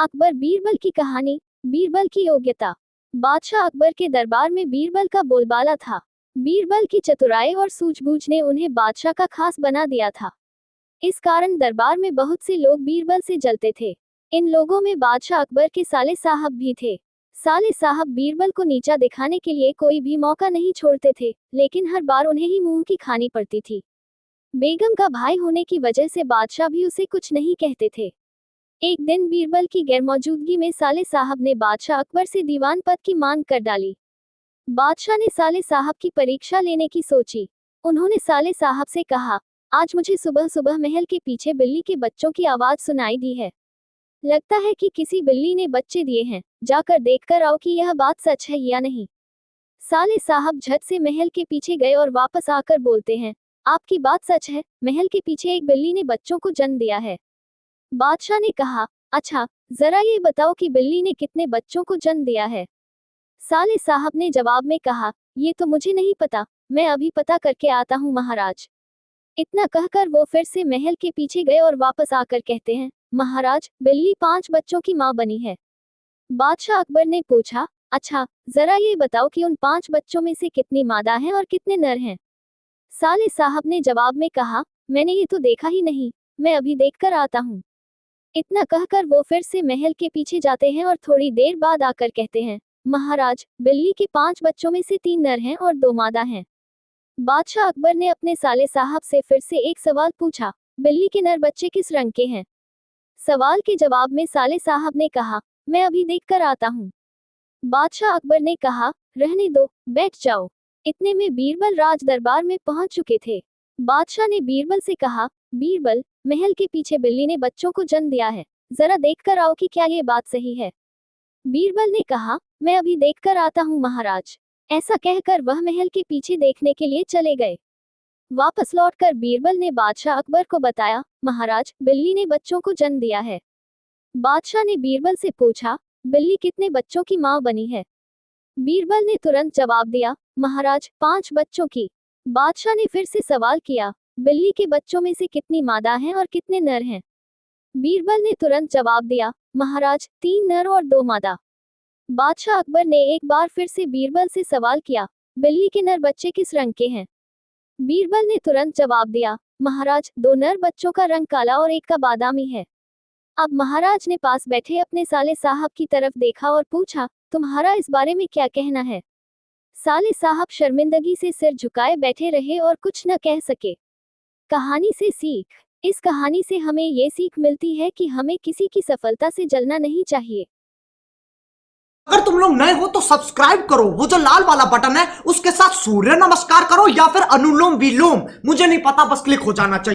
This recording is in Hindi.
अकबर बीरबल की कहानी। बीरबल की योग्यता। बादशाह अकबर के दरबार में बीरबल का बोलबाला था। बीरबल की चतुराई और सूझबूझ ने उन्हें बादशाह का खास बना दिया था। इस कारण दरबार में बहुत से लोग बीरबल से जलते थे। इन लोगों में बादशाह अकबर के साले साहब भी थे। साले साहब बीरबल को नीचा दिखाने के लिए कोई भी मौका नहीं छोड़ते थे, लेकिन हर बार उन्हें ही मुंह की खानी पड़ती थी। बेगम का भाई होने की वजह से बादशाह भी उसे कुछ नहीं कहते थे। एक दिन बीरबल की गैरमौजूदगी में साले साहब ने बादशाह अकबर से दीवान पद की मांग कर डाली। बादशाह ने साले साहब की परीक्षा लेने की सोची। उन्होंने साले साहब से कहा, आज मुझे सुबह सुबह महल के पीछे बिल्ली के बच्चों की आवाज सुनाई दी है। लगता है कि किसी बिल्ली ने बच्चे दिए हैं, जाकर देखकर आओ कि यह बात सच है या नहीं। साले साहब झट से महल के पीछे गए और वापस आकर बोलते हैं, आपकी बात सच है, महल के पीछे एक बिल्ली ने बच्चों को जन्म दिया है। बादशाह ने कहा, अच्छा, जरा ये बताओ कि बिल्ली ने कितने बच्चों को जन्म दिया है। साले साहब ने जवाब में कहा, ये तो मुझे नहीं पता, मैं अभी पता करके आता हूँ महाराज। इतना कहकर वो फिर से महल के पीछे गए और वापस आकर कहते हैं, महाराज, बिल्ली 5 बच्चों की माँ बनी है। बादशाह अकबर ने पूछा, अच्छा, जरा ये बताओ कि उन 5 बच्चों में से कितनी मादा हैं और कितने नर हैं। साले साहब ने जवाब में कहा, मैंने ये तो देखा ही नहीं, मैं अभी देखकर आता हूँ। इतना कहकर वो फिर से महल के पीछे जाते हैं और थोड़ी देर बाद आकर कहते हैं, महाराज, बिल्ली के 5 बच्चों में से 3 नर हैं और 2 मादा हैं। बादशाह अकबर ने अपने साले साहब से फिर से एक सवाल पूछा, बिल्ली के नर बच्चे किस रंग के हैं। सवाल के जवाब में साले साहब ने कहा, मैं अभी देखकर आता हूँ। बादशाह अकबर ने कहा, रहने दो, बैठ जाओ। इतने में बीरबल राज दरबार में पहुंच चुके थे। बादशाह ने बीरबल से कहा, बीरबल, महल के पीछे बिल्ली ने बच्चों को जन्म दिया है, जरा देखकर आओ कि क्या ये बात सही है। बीरबल ने कहा, मैं अभी देखकर आता हूँ महाराज। ऐसा कहकर वह महल के पीछे देखने के लिए चले गए। वापस लौटकर बीरबल ने बादशाह अकबर को बताया, महाराज, बिल्ली ने बच्चों को जन्म दिया है। बादशाह ने बीरबल से पूछा, बिल्ली कितने बच्चों की माँ बनी है। बीरबल ने तुरंत जवाब दिया, महाराज, 5 बच्चों की। बादशाह ने फिर से सवाल किया, बिल्ली के बच्चों में से कितनी मादा हैं और कितने नर हैं। बीरबल ने तुरंत जवाब दिया, महाराज, 3 नर और 2 मादा। बादशाह अकबर ने एक बार फिर से बीरबल से सवाल किया, बिल्ली के नर बच्चे किस रंग के हैं। बीरबल ने तुरंत जवाब दिया, महाराज, 2 नर बच्चों का रंग काला और एक का बादामी है। अब महाराज ने पास बैठे अपने साले साहब की तरफ देखा और पूछा, तुम्हारा इस बारे में क्या कहना है। साले साहब शर्मिंदगी से सिर झुकाए बैठे रहे और कुछ न कह सके। कहानी से सीख। इस कहानी से हमें ये सीख मिलती है कि हमें किसी की सफलता से जलना नहीं चाहिए। अगर तुम लोग नए हो तो सब्सक्राइब करो, वो जो लाल वाला बटन है उसके साथ सूर्य नमस्कार करो या फिर अनुलोम विलोम, मुझे नहीं पता, बस क्लिक हो जाना चाहिए।